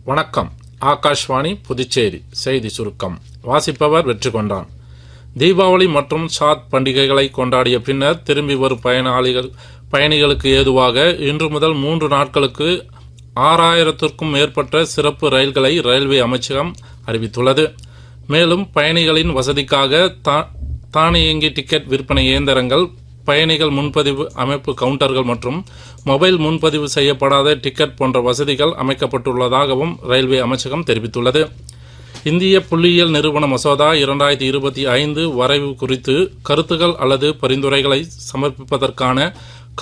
வணக்கம். ஆகாஷ்வாணி புதுச்சேரி செய்தி சுருக்கம் வாசிப்பவர் வெற்றி கொண்டான். தீபாவளி மற்றும் சாத் பண்டிகைகளை கொண்டாடிய பின்னர் திரும்பி வரும் பயணிகளுக்கு ஏதுவாக இன்று முதல் 3 நாட்களுக்கு 6000க்கும் மேற்பட்ட சிறப்பு ரயில்களை ரயில்வே அமைச்சகம் அறிவித்துள்ளது. மேலும் பயணிகளின் வசதிக்காக தானியங்கி டிக்கெட் விற்பனை இயந்திரங்கள், பயணிகள் முன்பதிவு அமைப்பு கவுண்டர்கள் மற்றும் மொபைல் முன்பதிவு செய்யப்படாத டிக்கெட் போன்ற வசதிகள் அமைக்கப்பட்டுள்ளதாகவும் ரயில்வே அமைச்சகம் தெரிவித்துள்ளது. இந்திய புள்ளியியல் நிறுவன மசோதா 2025 வரைவு குறித்து கருத்துகள் அல்லது பரிந்துரைகளை சமர்ப்பிப்பதற்கான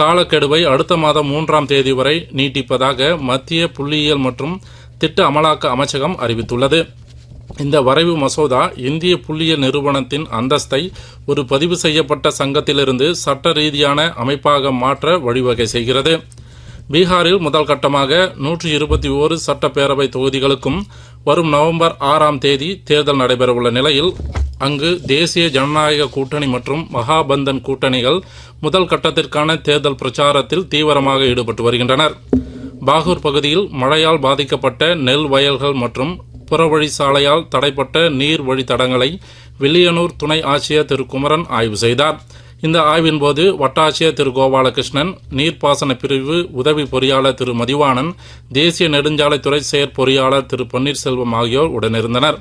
காலக்கெடுவை அடுத்த மாதம் 3ஆம் தேதி வரை நீட்டிப்பதாக மத்திய புள்ளியியல் மற்றும் திட்ட அமலாக்க அமைச்சகம் அறிவித்துள்ளது. இந்த வரைவு மசோதா இந்திய புள்ளியியல் நிறுவனத்தின் அந்தஸ்தை ஒரு பதிவு செய்யப்பட்ட சங்கத்திலிருந்து சட்ட ரீதியான அமைப்பாக மாற்ற வழிவகை செய்கிறது. பீகாரில் முதல் கட்டமாக 121 சட்டப்பேரவை தொகுதிகளுக்கும் வரும் நவம்பர் 6ஆம் தேதி தேர்தல் நடைபெறவுள்ள நிலையில் அங்கு தேசிய ஜனநாயக கூட்டணி மற்றும் மகாபந்தன் கூட்டணிகள் முதல் கட்டத்திற்கான தேர்தல் பிரச்சாரத்தில் தீவிரமாக ஈடுபட்டு வருகின்றனர். பாகூர் பகுதியில் மழையால் பாதிக்கப்பட்ட நெல் வயல்கள் மற்றும் புறவழி சாலையால் தடைப்பட்ட நீர் வழித்தடங்களை வில்லியனூர் துணை ஆட்சியர் திரு குமரன் ஆய்வு செய்தார். இந்த ஆய்வின் போது வட்டாட்சியர் திரு கோபாலகிருஷ்ணன், நீர்ப்பாசன பிரிவு உதவி பொறியாளர் திரு மதிவாணன், தேசிய நெடுஞ்சாலைத்துறை செயற்பொறியாளர் திரு பன்னீர்செல்வம் ஆகியோர் உடனிருந்தனர்.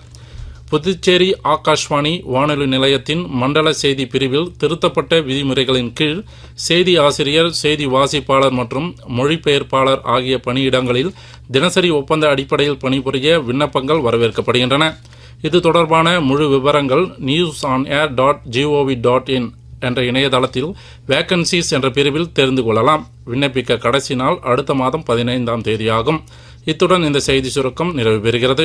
புதுச்சேரி ஆகாஷ்வாணி வானொலி நிலையத்தின் மண்டல செய்தி பிரிவில் திருத்தப்பட்ட விதிமுறைகளின் கீழ் செய்தி ஆசிரியர், செய்தி வாசிப்பாளர் மற்றும் மொழிபெயர்ப்பாளர் ஆகிய பணியிடங்களில் தினசரி ஒப்பந்த அடிப்படையில் பணிபுரிய விண்ணப்பங்கள் வரவேற்கப்படுகின்றன. இது தொடர்பான முழு விவரங்கள் newsonair.gov.in என்ற இணையதளத்தில் வேக்கன்சிஸ் என்ற பிரிவில் தெரிந்து கொள்ளலாம். விண்ணப்பிக்க கடைசி நாள் அடுத்த மாதம் 15ஆம் தேதியாகும். இத்துடன் இந்த செய்தி சுருக்கம் நிறைவு பெறுகிறது.